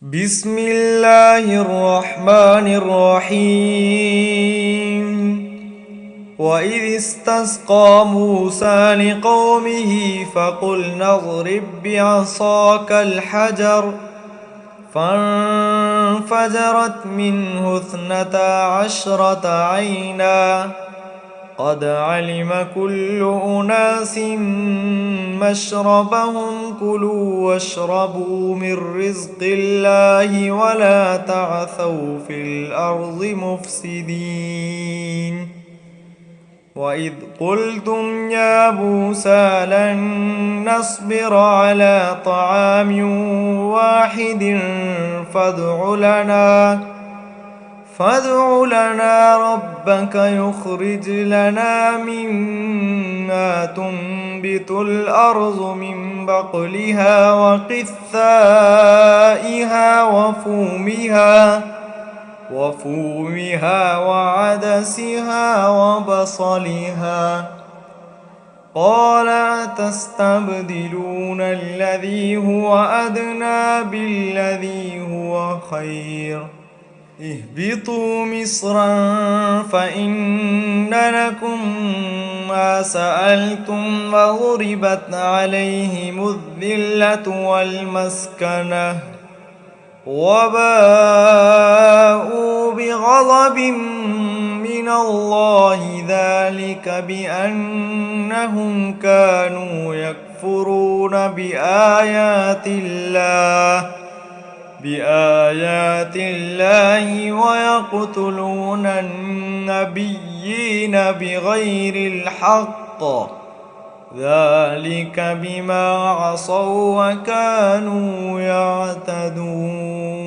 بسم الله الرحمن الرحيم. وإذ استسقى موسى لقومه فقلنا اضرب بعصاك الحجر فانفجرت منه 12 عينا قد علم كل أناس مشربهم كلوا واشربوا من رزق الله ولا تعثوا في الأرض مفسدين. وإذ قلتم يا موسى لن نصبر على طعام واحد فادع لنا ربك يخرج لنا مما تنبت الأرض من بقلها وقثائها وفومها وعدسها وبصلها. قال أتستبدلون الذي هو أدنى بالذي هو خير اهبطوا مصرا فإن لكم ما سألتم وضربت عليهم الذلة والمسكنة وباءوا بغضب من الله ذلك بأنهم كانوا يكفرون بآيات الله ويقتلون النبيين بغير الحق ذلك بما عصوا وكانوا يعتدون.